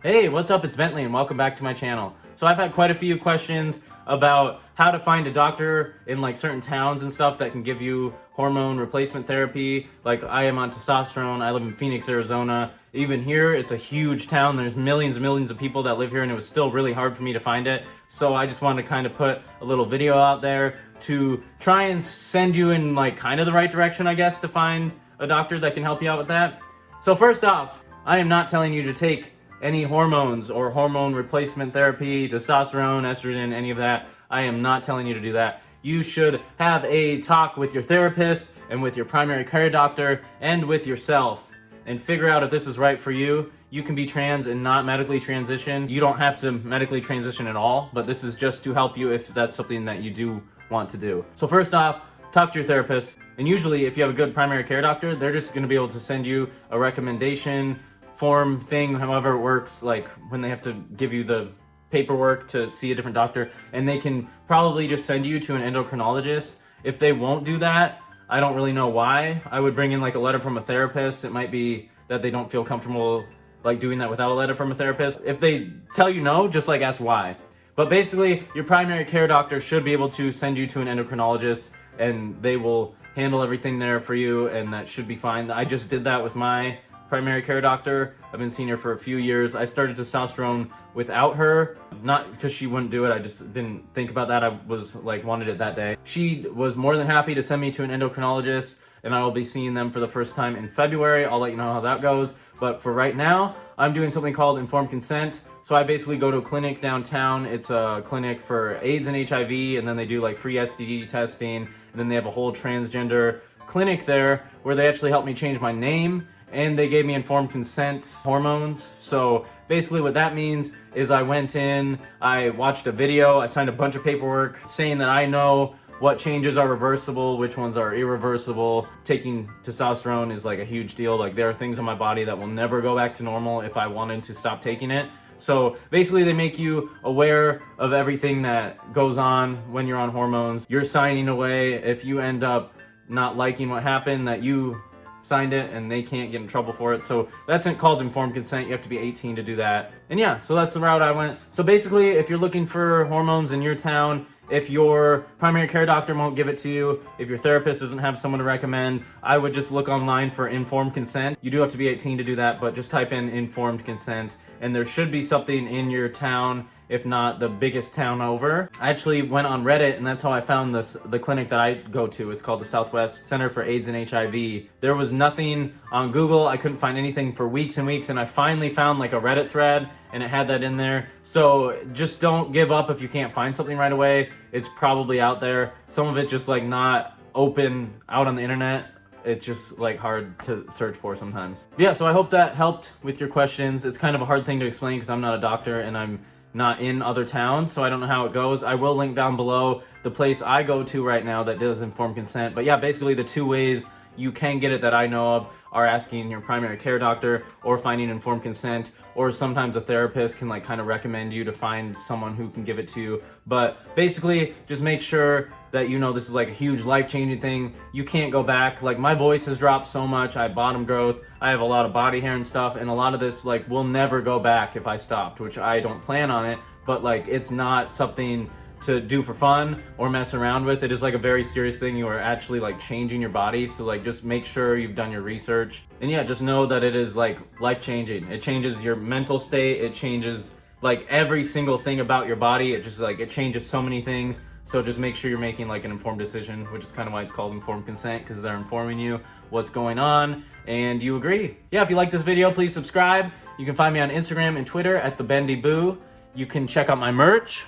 Hey, what's up? It's Bentley and welcome back to my channel. So I've had quite a few questions about how to find a doctor in like certain towns and stuff that can give you hormone replacement therapy. Like I am on testosterone. I live in Phoenix, Arizona. Even here, it's a huge town. There's millions and millions of people that live here and it was still really hard for me to find it. So I just wanted to kind of put a little video out there to try and send you in like kind of the right direction, I guess, to find a doctor that can help you out with that. So first off, I am not telling you to take any hormones or hormone replacement therapy, testosterone, estrogen, any of that. I am not telling you to do that. You should have a talk with your therapist and with your primary care doctor and with yourself and figure out if this is right for you. You can be trans and not medically transition. You don't have to medically transition at all, but this is just to help you if that's something that you do want to do. So first off, talk to your therapist. And usually if you have a good primary care doctor, they're just gonna be able to send you a recommendation form thing, however it works, like when they have to give you the paperwork to see a different doctor, and they can probably just send you to an endocrinologist. If they won't do that, I don't really know why. I would bring in like a letter from a therapist. It might be that they don't feel comfortable like doing that without a letter from a therapist. If they tell you no, just like ask why. But basically, your primary care doctor should be able to send you to an endocrinologist and they will handle everything there for you, and that should be fine. I just did that with my primary care doctor. I've been seeing her for a few years. I started testosterone without her, not because she wouldn't do it. I just didn't think about that. I was like wanted it that day. She was more than happy to send me to an endocrinologist, and I will be seeing them for the first time in February. I'll let you know how that goes. But for right now, I'm doing something called informed consent. So I basically go to a clinic downtown. It's a clinic for AIDS and HIV, and then they do like free STD testing, and then they have a whole transgender clinic there where they actually helped me change my name, and they gave me informed consent hormones. So basically what that means is I went in, I watched a video, I signed a bunch of paperwork saying that I know what changes are reversible, which ones are irreversible. Taking testosterone is like a huge deal. Like there are things in my body that will never go back to normal if I wanted to stop taking it. So basically they make you aware of everything that goes on when you're on hormones. You're signing away if you end up not liking what happened, that you signed it and they can't get in trouble for it. So that's called informed consent. You have to be 18 to do that. And yeah, so that's the route I went. So basically, if you're looking for hormones in your town, if your primary care doctor won't give it to you, if your therapist doesn't have someone to recommend, I would just look online for informed consent. You do have to be 18 to do that, but just type in informed consent and there should be something in your town, if not the biggest town over. I actually went on Reddit and that's how I found the clinic that I go to. It's called the Southwest Center for AIDS and HIV. There was nothing on Google. I couldn't find anything for weeks and weeks, and I finally found like a Reddit thread and it had that in there. So just don't give up if you can't find something right away. It's probably out there. Some of it just like not open out on the internet. It's just like hard to search for sometimes. Yeah, so I hope that helped with your questions. It's kind of a hard thing to explain because I'm not a doctor and I'm not in other towns, so I don't know how it goes. I will link down below the place I go to right now that does informed consent. But yeah, basically the two ways you can get it that I know of are asking your primary care doctor or finding informed consent, or sometimes a therapist can like kind of recommend you to find someone who can give it to you. But basically just make sure that you know this is like a huge life-changing thing. You can't go back. Like my voice has dropped so much. I have bottom growth. I have a lot of body hair and stuff, and a lot of this like will never go back if I stopped, which I don't plan on it, but like it's not something to do for fun or mess around with. It is like a very serious thing. You are actually like changing your body. So like just make sure you've done your research. And yeah, just know that it is like life-changing. It changes your mental state. It changes like every single thing about your body. It just like, it changes so many things. So just make sure you're making like an informed decision, which is kind of why it's called informed consent, because they're informing you what's going on and you agree. Yeah, if you like this video, please subscribe. You can find me on Instagram and Twitter at @TheBendyBoo. You can check out my merch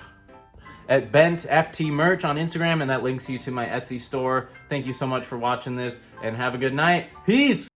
at Bent FT Merch on Instagram, and that links you to my Etsy store. Thank you so much for watching this, and have a good night. Peace!